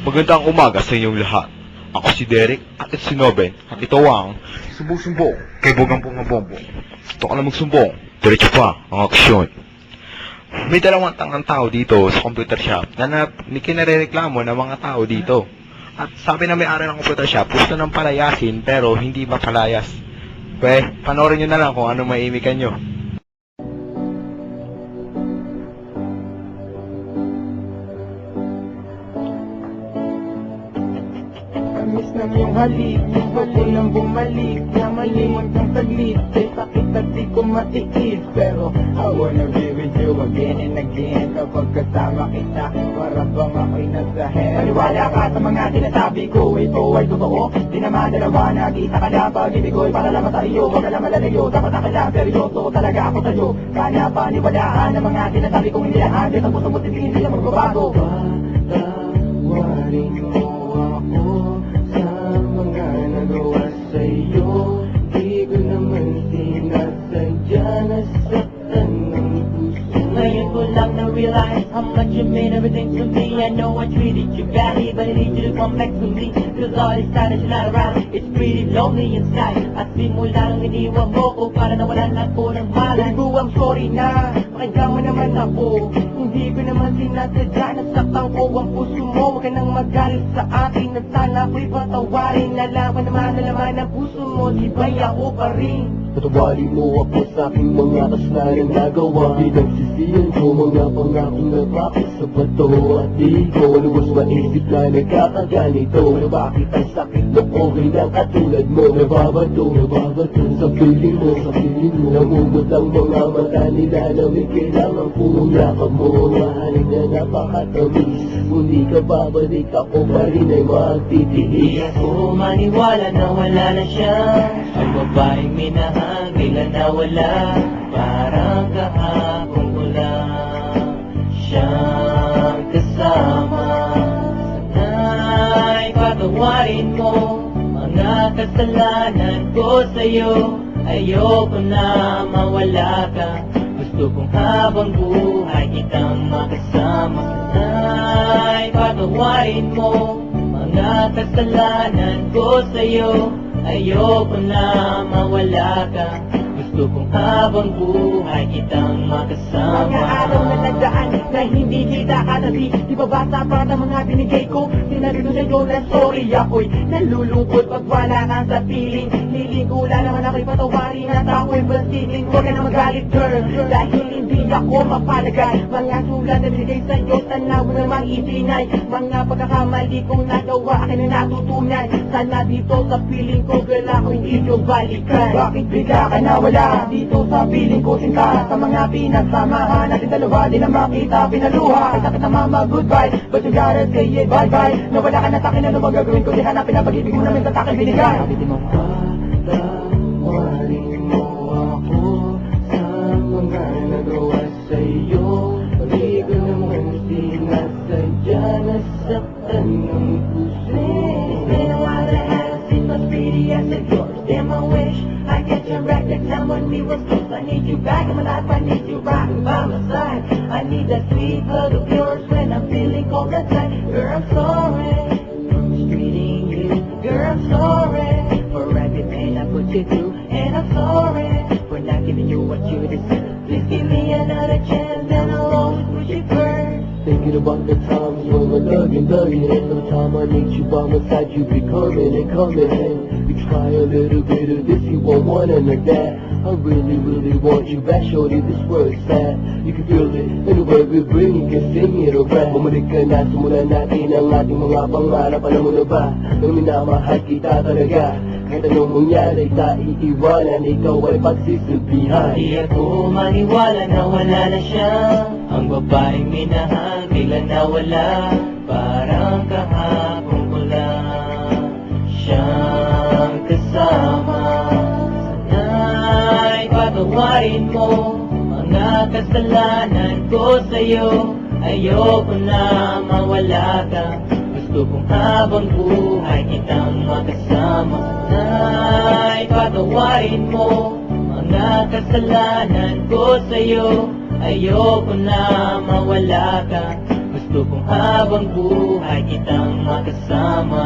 Magandang umaga sa inyong lahat. Ako si Derek at ito si Noben at ito ang Sumbong-Sumbong kay Bogang Bongabombo. Ito ka na magsumbong, diretso pa ang aksyon. May dalawang tangang tao dito sa computer shop na kinarereklamo ng mga tao dito. At sabi na may-ari ng computer shop, gusto ng palayasin pero hindi mapalayas. Panoorin nyo na lang kung ano maimikan nyo. Miss ng iyong halik, gusto ko nang bumalik na malimot ng saglit, ay sakit at di ko matiis. Pero I wanna be with you again and again. Kapag kasama kita, para bang ako'y nasa hell. Maniwala ka sa mga sinasabi ko, ito ay totoo. Di naman dalawa, nag-iisa ka na pag-ibig ko'y para lamang sa iyo. Huwag ka lang malalayo, dapat na kailangan seryoso talaga ako sa'yo. Kaya paniwalaan ng mga sinasabi kong hindi lahat, sa puso mo't hindi lang magbabago. Patawarin mo ako sa mga nagawa sa'yo. Di ko naman sinasadya na saktan ng puso. Ngayon ko lang na-realize how much you mean everything to me. I know I treated you badly, but I need you to come back to me. Cause all this time that you're not around, it's pretty lonely inside. At simula nang iniwan mo ko, para nawalan ako ng malay. Baby, I'm sorry na, pakinggan mo naman ako. Hindi ko naman sinasadya, nasaktan ko ang puso mo. Huwag ka nang magalit sa akin, at sana ako'y patawarin. Nalaman naman na laman ang puso mo, di ba'y ako pa rin? Patawarin mo ako sa aking mga kasalanan nagawa. Pinagsisiyan ko mga pangakong napakit sa bato. At di ko luwas maisip na nagkakaganito. Na bakit ang sakit na okay na katulad mo nababato sa piling mo, namumot ang mga mata nila na may kailangan kong yakap mo. Mahalin na napakatamis, hindi ka babalik, ako pa rin ay magtitiis. Di ako maniwala na wala na siya, ang babaeng minahal, kailan nawala. Parang kahapon ko lang siyang kasama. Sana'y patawarin mo mga kasalanan ko sa'yo. Ayoko na mawala ka, gusto kong habang buhay kitang makasama. Sana'y patawarin mo mga kasalanan ko sa'yo. Ayoko na mawala ka, gusto kong habang buhay kitang makasama. Mga araw na nagdaan na hindi kita katabi, di ba basta pa ng mga binigay ko? Sinarino sa'yo na sorry, ako'y nalulungkot pag wala ka sa piling. Niligula naman ako'y patawarin at ako'y basitin. Huwag ka na magalit girl, dahil hindi ako mapalagay. Mga sulat na binigay sa'yo, tanaw mo namang itinay. Mga pagkakamali kong nagawa, akin na natutunay. Sana dito sa piling ko, girl, ako hindi nyo balikan. Bakit bigla ka nawala dito sa piling ko? Sinta sa mga pinagsamahan natin dalawa, di na makita pinaluha. Ay sakit na mama, goodbye, but you gotta say it, bye-bye. Nawala ka na sa'kin, ano ba gagawin ko? Di hanapin ang pag-ibig mo namin sa takin binigay. Sabitin mo, patawarin mo ako sa mga nagawa sa'yo. Di ko naman sinasadya na saktan ng puso. It's been a while that I haven't seen much pretty as a yours. Damn, I wish I could turn back the time when we was close. I need you back in my life, I need you rocking by my side. I need that sweet hug of yours when I'm feeling cold and tight. Girl, I'm sorry for mistreating you. Girl, I'm sorry for everything I put you through. And I'm sorry for not giving you what you deserve. Please give me another chance and I'll always push you first. Thinking about the times when we're loving, every time I need you by my side, you be coming and coming. And we try a little bit of this, you won't want none of that. I really, really want you back, shorty, this world's sad. You can feel it, anywhere we bring, you can sing it or rap. Bumalik ka na, simulan natin ang ating mga pangarap. Alam mo na ba, nang minamahal kita talaga. Kahit anong mangyari, iiwanan, ikaw ay pagsisilbihan. Di ako maniwala na wala na siya, ang babaeng minahal, kailan nawala. Parang kahapon ko lang siyang kasama. Sana'y patawarin mo mga kasalanan ko sa'yo. Ayoko na mawala ka, gusto kong habang buhay kitang makasama. Sana'y patawarin mo mga kasalanan ko sa'yo. Ayoko na mawala ka, Gusto kong habang buhay kitang makasama.